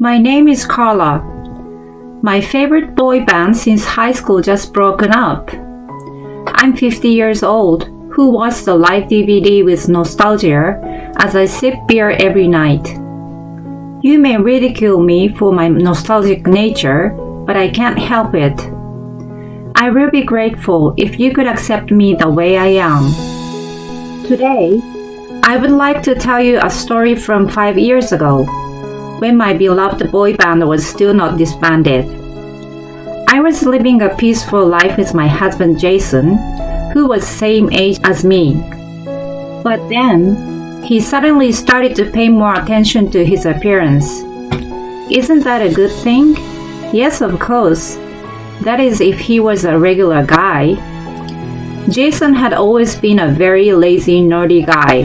My name is Carla. My favorite boy band since high school just broken up. I'm 50 years old, who watched the live DVD with nostalgia as I sip beer every night. You may ridicule me for my nostalgic nature, but I can't help it. I will be grateful if you could accept me the way I am. Today, I would like to tell you a story from 5 years ago, when my beloved boy band was still not disbanded. I was living a peaceful life with my husband Jason, who was same age as me. But then, he suddenly started to pay more attention to his appearance. Isn't that a good thing? Yes, of course. That is if he was a regular guy. Jason had always been a very lazy, nerdy guy.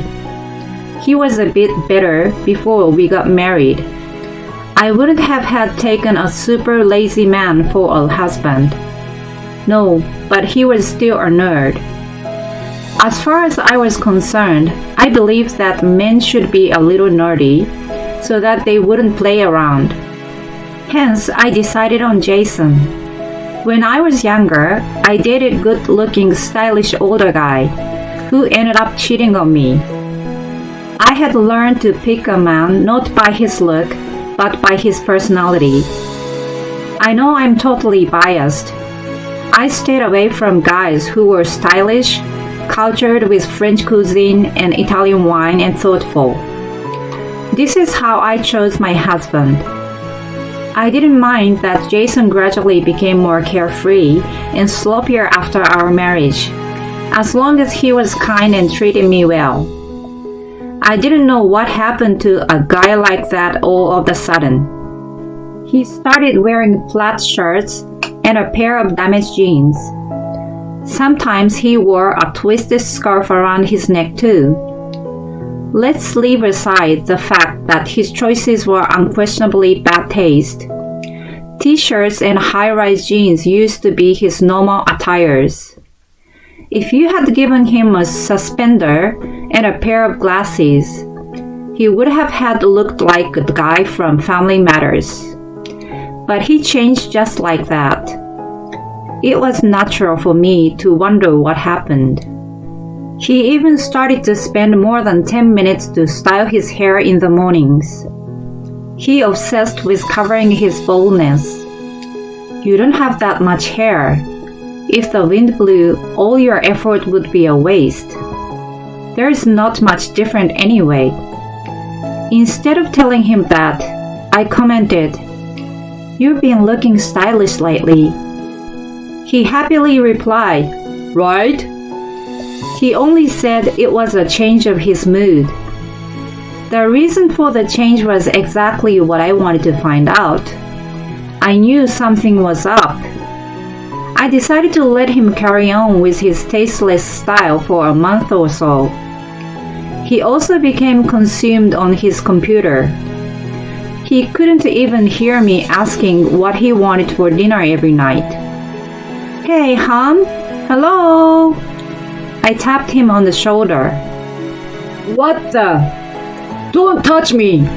He was a bit better before we got married. I wouldn't have had taken a super lazy man for a husband. No, but he was still a nerd. As far as I was concerned, I believed that men should be a little nerdy so that they wouldn't play around. Hence, I decided on Jason. When I was younger, I dated good-looking, stylish older guy who ended up cheating on me. I had learned to pick a man not by his look, but by his personality. I know I'm totally biased. I stayed away from guys who were stylish, cultured with French cuisine and Italian wine, and thoughtful. This is how I chose my husband. I didn't mind that Jason gradually became more carefree and sloppier after our marriage, as long as he was kind and treated me well. I didn't know what happened to a guy like that all of a sudden. He started wearing plaid shirts and a pair of damaged jeans. Sometimes he wore a twisted scarf around his neck too. Let's leave aside the fact that his choices were unquestionably bad taste. T-shirts and high-rise jeans used to be his normal attires. If you had given him a suspender and a pair of glasses, he would have had looked like the guy from Family Matters. But he changed just like that. It was natural for me to wonder what happened. He even started to spend more than 10 minutes to style his hair in the mornings. He obsessed with covering his baldness. You don't have that much hair. If the wind blew, all your effort would be a waste. There is not much different anyway. Instead of telling him that, I commented, "You've been looking stylish lately." He happily replied, "Right?" He only said it was a change of his mood. The reason for the change was exactly what I wanted to find out. I knew something was up. I decided to let him carry on with his tasteless style for a month or so. He also became consumed on his computer. He couldn't even hear me asking what he wanted for dinner every night. "Hey, hon? Hello?" I tapped him on the shoulder. "What the? Don't touch me!"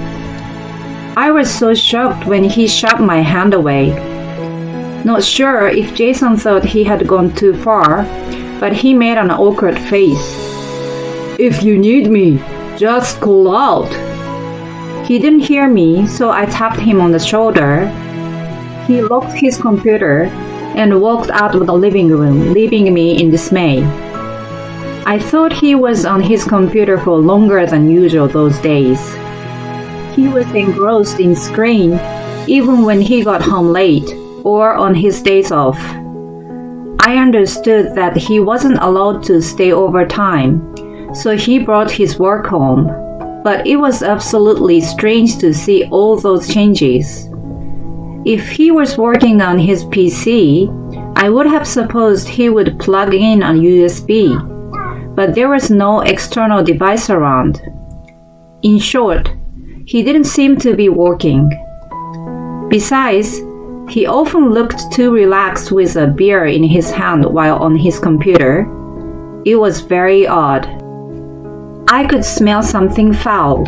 I was so shocked when he shoved my hand away. Not sure if Jason thought he had gone too far, but he made an awkward face. "If you need me, just call out." He didn't hear me, so I tapped him on the shoulder. He locked his computer and walked out of the living room, leaving me in dismay. I thought he was on his computer for longer than usual those days. He was engrossed in screen even when he got home late or on his days off. I understood that he wasn't allowed to stay overtime, so he brought his work home. But it was absolutely strange to see all those changes. If he was working on his PC, I would have supposed he would plug in a USB, but there was no external device around. In short, he didn't seem to be working. Besides, he often looked too relaxed with a beer in his hand while on his computer. It was very odd. I could smell something foul.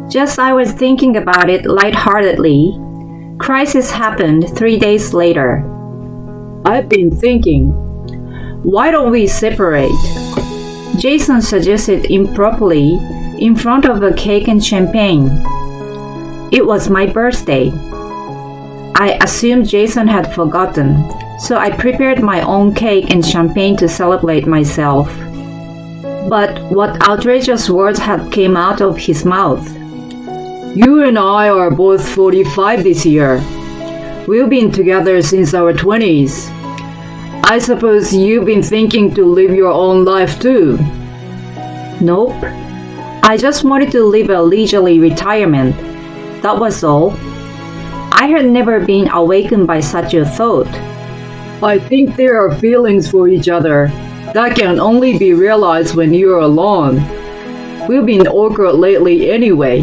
Just I was thinking about it lightheartedly. Crisis happened 3 days later. I've been thinking, why don't we separate? Jason suggested improperly in front of a cake and champagne. It was my birthday. I assumed Jason had forgotten, so I prepared my own cake and champagne to celebrate myself. But what outrageous words had came out of his mouth. You and I are both 45 this year. We've been together since our 20s. I suppose you've been thinking to live your own life too. Nope. I just wanted to live a leisurely retirement. That was all. I had never been awakened by such a thought. I think there are feelings for each other that can only be realized when you're alone. We've been awkward lately anyway.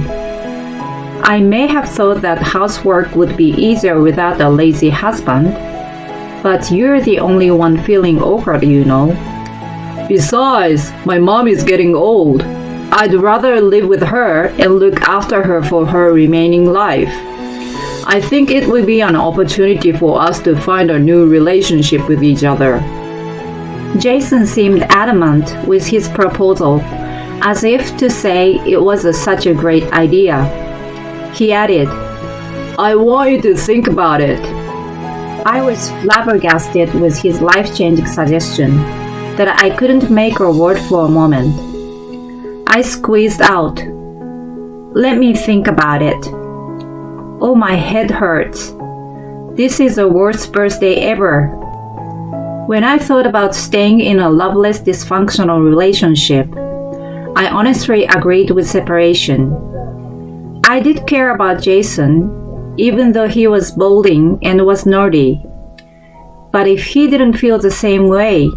I may have thought that housework would be easier without a lazy husband, but you're the only one feeling awkward, you know. Besides, my mom is getting old. I'd rather live with her and look after her for her remaining life. I think it would be an opportunity for us to find a new relationship with each other. Jason seemed adamant with his proposal, as if to say it was such a great idea. He added, I want you to think about it. I was flabbergasted with his life-changing suggestion that I couldn't make a word for a moment. I squeezed out, Let me think about it. Oh, my head hurts. This is the worst birthday ever. When I thought about staying in a loveless, dysfunctional relationship, I honestly agreed with separation. I did care about Jason, even though he was balding and was nerdy. But if he didn't feel the same way,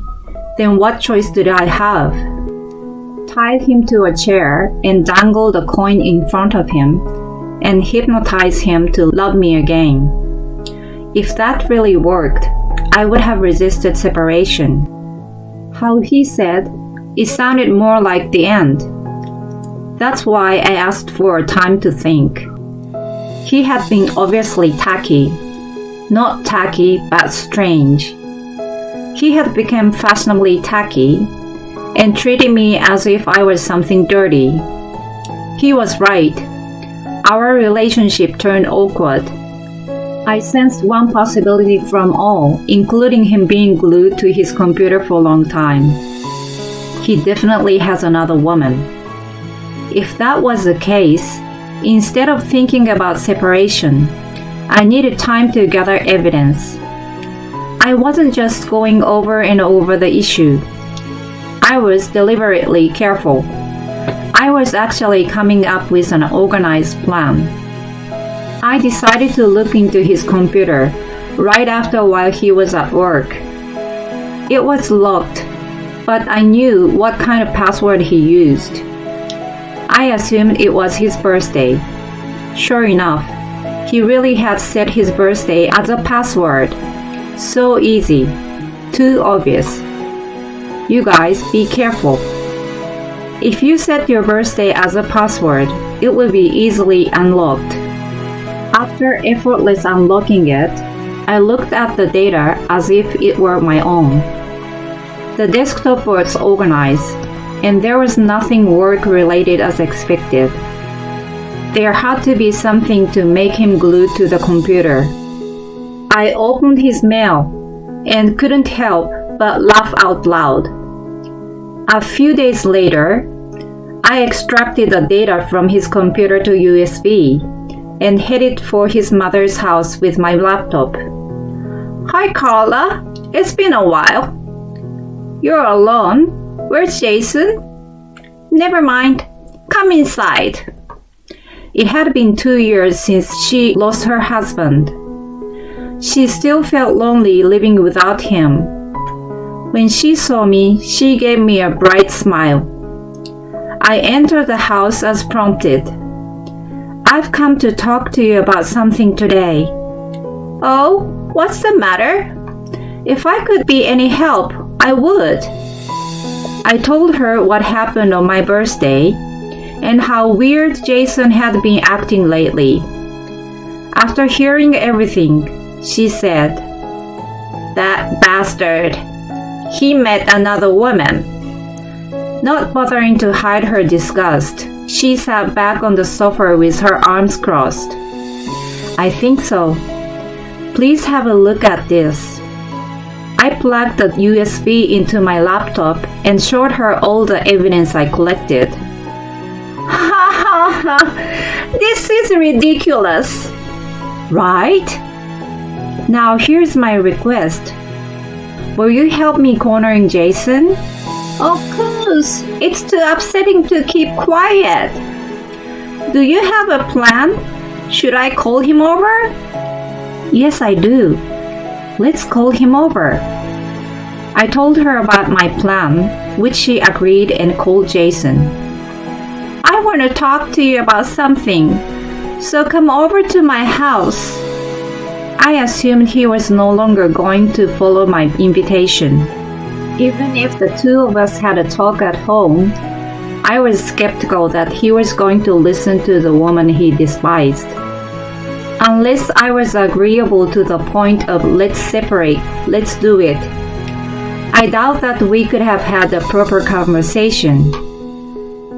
then what choice did I have? Tied him to a chair and dangled a coin in front of him and hypnotized him to love me again. If that really worked, I would have resisted separation. How he said, it sounded more like the end. That's why I asked for time to think. He had been obviously tacky. Not tacky, but strange. He had become fashionably tacky and treated me as if I was something dirty. He was right. Our relationship turned awkward. I sensed one possibility from all, including him being glued to his computer for a long time. He definitely has another woman. If that was the case, instead of thinking about separation, I needed time to gather evidence. I wasn't just going over and over the issue. I was deliberately careful. I was actually coming up with an organized plan. I decided to look into his computer right after while he was at work. It was locked, but I knew what kind of password he used. I assumed it was his birthday. Sure enough, he really had set his birthday as a password. So easy. Too obvious. You guys, be careful. If you set your birthday as a password, it will be easily unlocked. After effortless unlocking it, I looked at the data as if it were my own. The desktop was organized, and there was nothing work-related as expected. There had to be something to make him glued to the computer. I opened his mail and couldn't help but laugh out loud. A few days later, I extracted the data from his computer to USB and headed for his mother's house with my laptop. Hi, Carla. It's been a while. You're alone? Where's Jason? Never mind. Come inside. It had been 2 years since she lost her husband. She still felt lonely living without him. When she saw me, she gave me a bright smile. I entered the house as prompted. I've come to talk to you about something today. Oh, what's the matter? If I could be any help, I would. I told her what happened on my birthday and how weird Jason had been acting lately. After hearing everything, she said, "That bastard. He met another woman." Not bothering to hide her disgust, she sat back on the sofa with her arms crossed. "I think so. Please have a look at this." I plugged the USB into my laptop and showed her all the evidence I collected. "Ha ha ha! This is ridiculous." "Right? Now here's my request. Will you help me cornering Jason?" "Of course. It's too upsetting to keep quiet." "Do you have a plan? Should I call him over?" "Yes, I do. Let's call him over." I told her about my plan, which she agreed and called Jason. "I want to talk to you about something, so come over to my house." I assumed he was no longer going to follow my invitation. Even if the two of us had a talk at home, I was skeptical that he was going to listen to the woman he despised. Unless I was agreeable to the point of "let's separate, let's do it," I doubt that we could have had a proper conversation.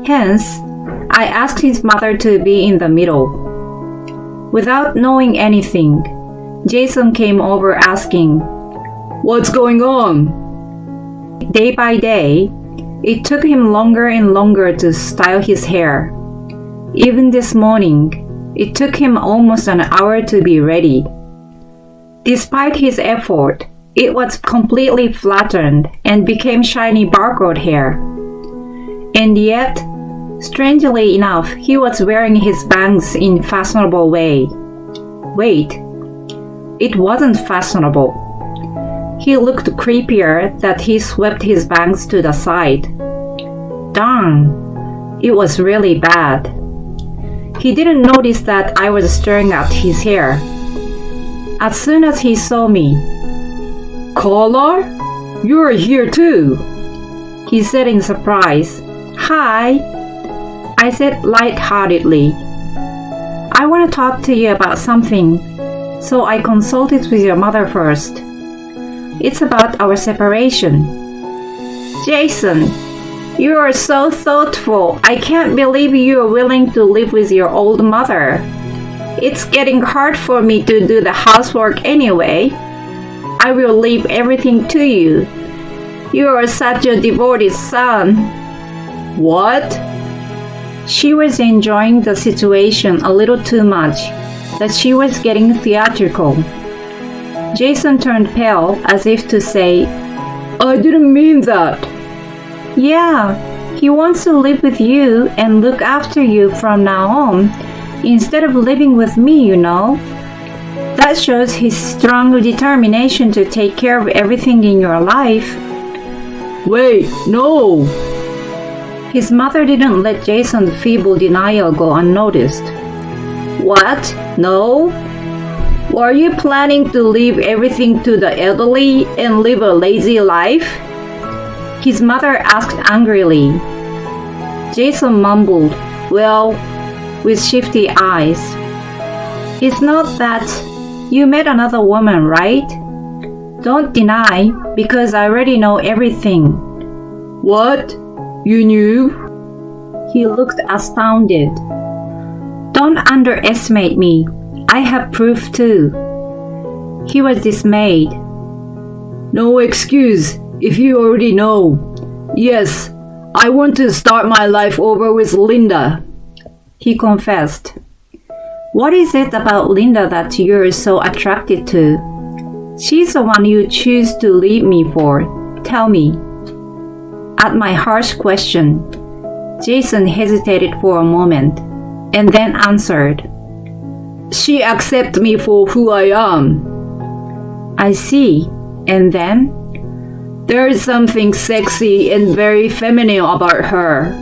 Hence, I asked his mother to be in the middle. Without knowing anything, Jason came over asking, "What's going on?" Day by day, it took him longer and longer to style his hair. Even this morning, it took him almost an hour to be ready. Despite his effort, it was completely flattened and became shiny barcode hair. And yet, strangely enough, he was wearing his bangs in fashionable way. Wait, it wasn't fashionable. He looked creepier that he swept his bangs to the side. Darn, it was really bad. He didn't notice that I was staring at his hair. As soon as he saw me, "Carla? You're here too," he said in surprise. "Hi," I said lightheartedly. "I want to talk to you about something, so I consulted with your mother first. It's about our separation." "Jason, you are so thoughtful. I can't believe you are willing to live with your old mother. It's getting hard for me to do the housework anyway. I will leave everything to you. You are such a devoted son." "What?" She was enjoying the situation a little too much, that she was getting theatrical. Jason turned pale as if to say, "I didn't mean that." "Yeah, he wants to live with you and look after you from now on, instead of living with me, you know. That shows his strong determination to take care of everything in your life." "Wait, no." His mother didn't let Jason's feeble denial go unnoticed. "What? No? Were you planning to leave everything to the elderly and live a lazy life?" His mother asked angrily. Jason mumbled, "Well," with shifty eyes. "It's not that. You met another woman, right? Don't deny, because I already know everything." "What? You knew?" He looked astounded. "Don't underestimate me. I have proof too." He was dismayed. "No excuse if you already know. Yes, I want to start my life over with Linda," he confessed. "What is it about Linda that you're so attracted to? She's the one you choose to leave me for. Tell me." At my harsh question, Jason hesitated for a moment and then answered, "She accepts me for who I am." "I see. And then?" "There is something sexy and very feminine about her.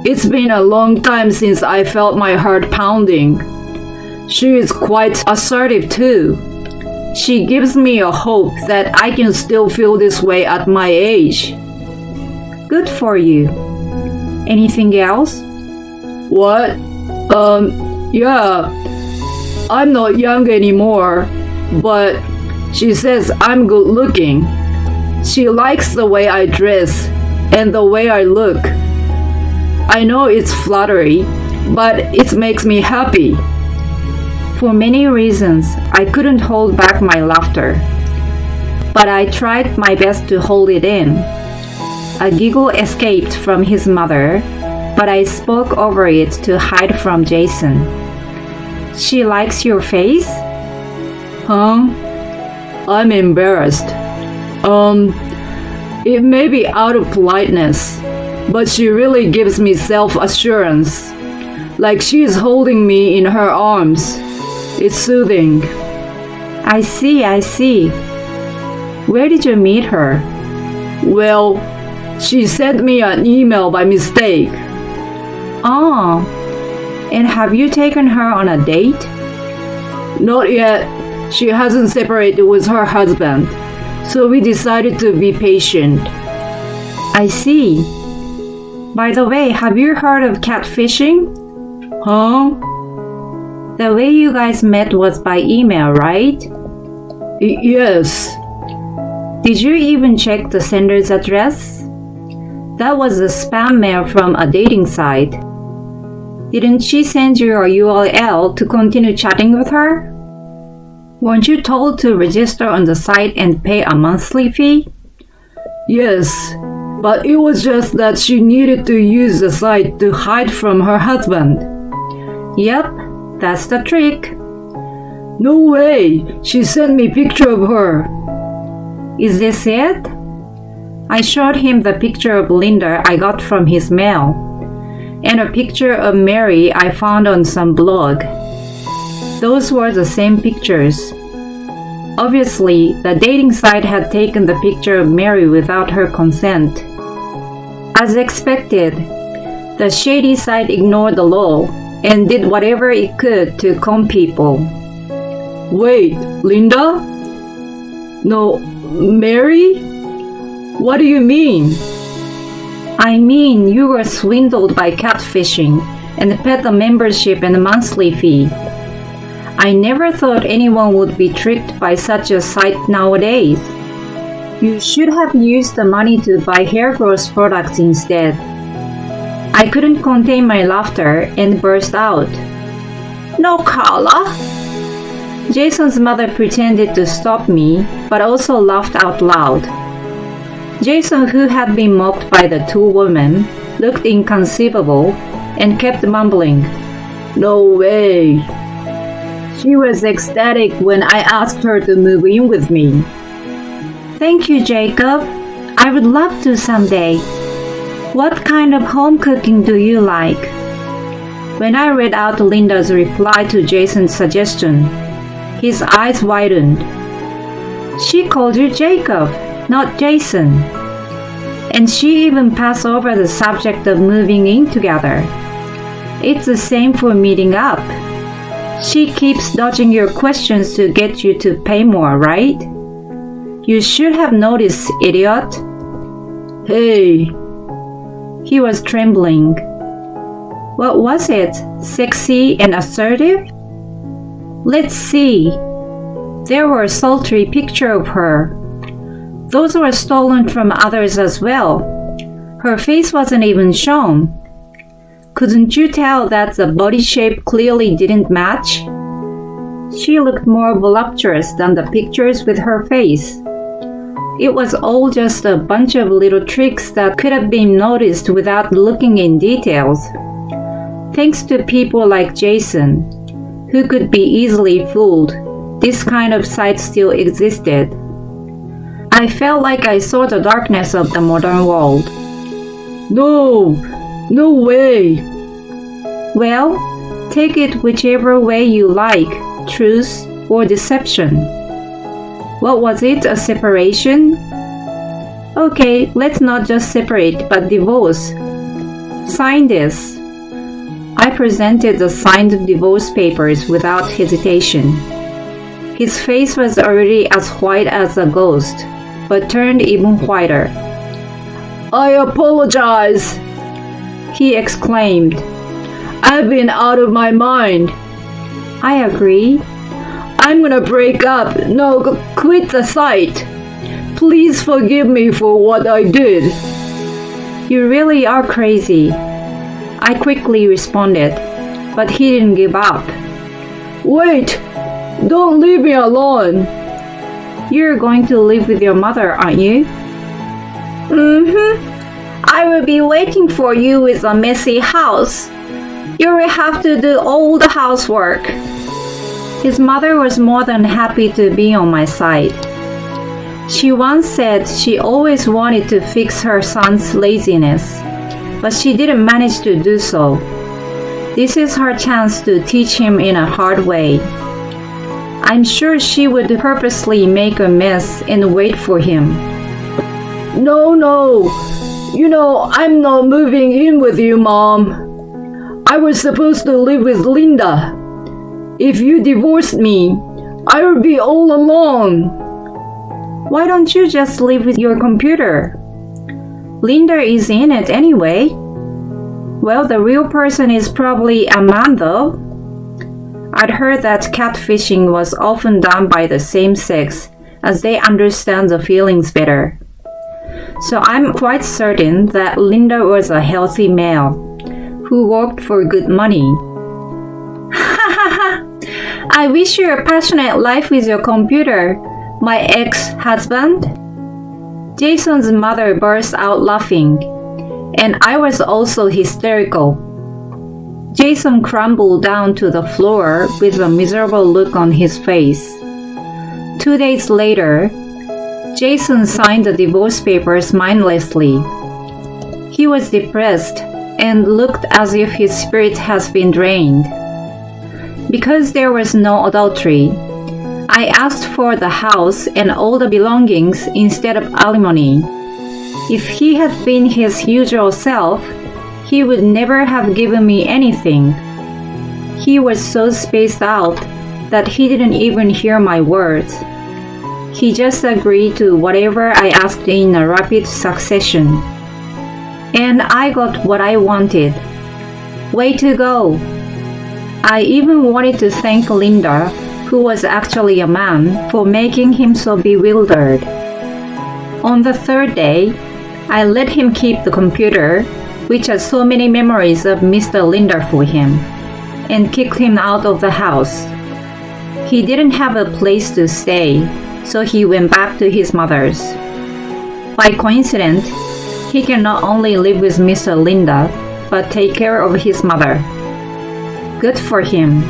It's been a long time since I felt my heart pounding. She is quite assertive too. She gives me a hope that I can still feel this way at my age." "Good for you. Anything else?" What? Yeah. I'm not young anymore, but she says I'm good looking. She likes the way I dress and the way I look. I know it's flattery, but it makes me happy. For many reasons, I couldn't hold back my laughter. But I tried my best to hold it in. A giggle escaped from his mother, but I spoke over it to hide from Jason. She likes your face? Huh? I'm embarrassed. It may be out of politeness, but she really gives me self-assurance. Like she's holding me in her arms. It's soothing. I see. Where did you meet her? Well, she sent me an email by mistake. Oh, and have you taken her on a date? Not yet. She hasn't separated with her husband, so we decided to be patient. I see. By the way, have you heard of catfishing? Huh? The way you guys met was by email, right? Yes. Did you even check the sender's address? That was a spam mail from a dating site. Didn't she send you a URL to continue chatting with her? Weren't you told to register on the site and pay a monthly fee? Yes, but it was just that she needed to use the site to hide from her husband. Yep, that's the trick. No way! She sent me a picture of her. Is this it? I showed him the picture of Linda I got from his mail, and a picture of Mary I found on some blog. Those were the same pictures. Obviously, the dating site had taken the picture of Mary without her consent. As expected, the shady site ignored the law and did whatever it could to con people. Wait, Linda? No, Mary? What do you mean? I mean, you were swindled by catfishing and paid the membership and monthly fee. I never thought anyone would be tricked by such a site nowadays. You should have used the money to buy hair growth products instead. I couldn't contain my laughter and burst out. No, Carla! Jason's mother pretended to stop me, but also laughed out loud. Jason, who had been mocked by the two women, looked inconceivable and kept mumbling, "No way." She was ecstatic when I asked her to move in with me. Thank you, Jacob. I would love to someday. What kind of home cooking do you like? When I read out Linda's reply to Jason's suggestion, his eyes widened. She called you Jacob, not Jason. And she even passed over the subject of moving in together. It's the same for meeting up. She keeps dodging your questions to get you to pay more, right? You should have noticed, idiot. Hey. He was trembling. What was it? Sexy and assertive? Let's see. There were sultry pictures of her. Those were stolen from others as well. Her face wasn't even shown. Couldn't you tell that the body shape clearly didn't match? She looked more voluptuous than the pictures with her face. It was all just a bunch of little tricks that could have been noticed without looking in details. Thanks to people like Jason, who could be easily fooled, this kind of site still existed. I felt like I saw the darkness of the modern world. No way. Well, take it whichever way you like, truth or deception. What was it, a separation? Okay, let's not just separate, but divorce. Sign this. I presented the signed divorce papers without hesitation. His face was already as white as a ghost, but turned even whiter. I apologize, he exclaimed. I've been out of my mind. I agree. I'm gonna break up. No, quit the site. Please forgive me for what I did. You really are crazy. I quickly responded, but he didn't give up. Wait! Don't leave me alone. You're going to live with your mother, aren't you? I will be waiting for you with a messy house. You will have to do all the housework. His mother was more than happy to be on my side. She once said she always wanted to fix her son's laziness, but she didn't manage to do so. This is her chance to teach him in a hard way. I'm sure she would purposely make a mess and wait for him. No. You know, I'm not moving in with you, Mom. I was supposed to live with Linda. If you divorced me, I would be all alone. Why don't you just live with your computer? Linda is in it anyway. Well, the real person is probably a man, though. I'd heard that catfishing was often done by the same sex, as they understand the feelings better. So I'm quite certain that Linda was a healthy male who worked for good money. I wish you a passionate life with your computer, my ex-husband. Jason's mother burst out laughing, and I was also hysterical. Jason crumbled down to the floor with a miserable look on his face. 2 days later, Jason signed the divorce papers mindlessly. He was depressed and looked as if his spirit has been drained. Because there was no adultery, I asked for the house and all the belongings instead of alimony. If he had been his usual self, he would never have given me anything. He was so spaced out that he didn't even hear my words. He just agreed to whatever I asked in a rapid succession. And I got what I wanted. Way to go! I even wanted to thank Linda, who was actually a man, for making him so bewildered. On the third day, I let him keep the computer, which had so many memories of Mr. Linder for him, and kicked him out of the house. He didn't have a place to stay, so he went back to his mother's. By coincidence, he can not only live with Mr. Linda, but take care of his mother. Good for him.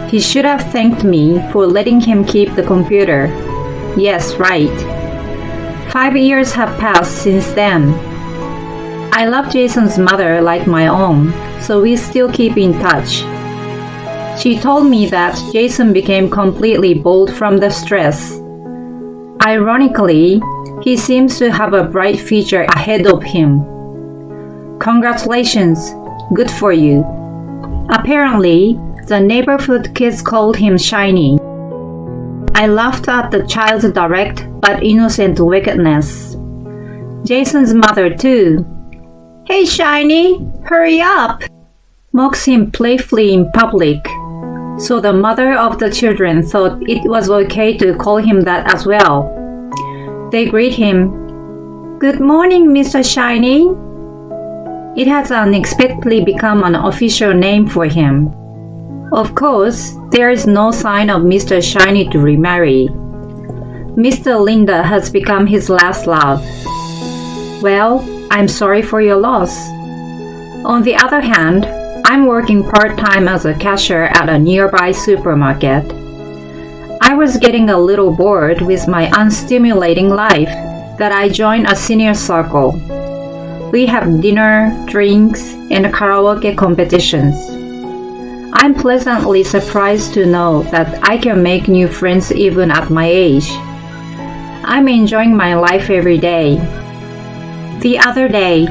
He should have thanked me for letting him keep the computer. Yes, right. 5 years have passed since then. I love Jason's mother like my own, so we still keep in touch. She told me that Jason became completely bald from the stress. Ironically, he seems to have a bright future ahead of him. Congratulations, good for you. Apparently, the neighborhood kids called him Shiny. I laughed at the child's direct but innocent wickedness. Jason's mother, too. Hey, Shiny, hurry up! Mocks him playfully in public. So the mother of the children thought it was okay to call him that as well. They greet him, Good morning, Mr. Shiny. It has unexpectedly become an official name for him. Of course, there is no sign of Mr. Shiny to remarry. Mr. Linda has become his last love. Well, I'm sorry for your loss. On the other hand, I'm working part-time as a cashier at a nearby supermarket. I was getting a little bored with my unstimulating life that I joined a senior circle. We have dinner, drinks, and karaoke competitions. I'm pleasantly surprised to know that I can make new friends even at my age. I'm enjoying my life every day. The other day,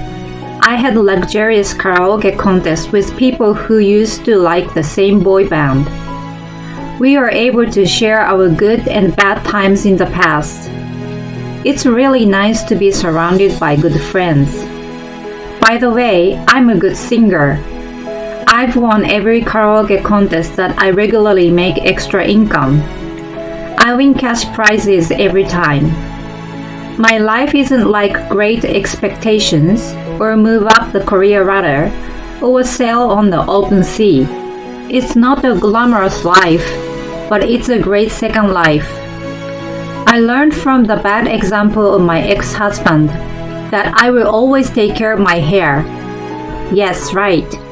I had a luxurious karaoke contest with people who used to like the same boy band. We are able to share our good and bad times in the past. It's really nice to be surrounded by good friends. By the way, I'm a good singer. I've won every karaoke contest that I regularly make extra income. I win cash prizes every time. My life isn't like Great Expectations or Move Up the Career Ladder or Sail on the Open Sea. It's not a glamorous life, but it's a great second life. I learned from the bad example of my ex-husband that I will always take care of my hair. Yes, right.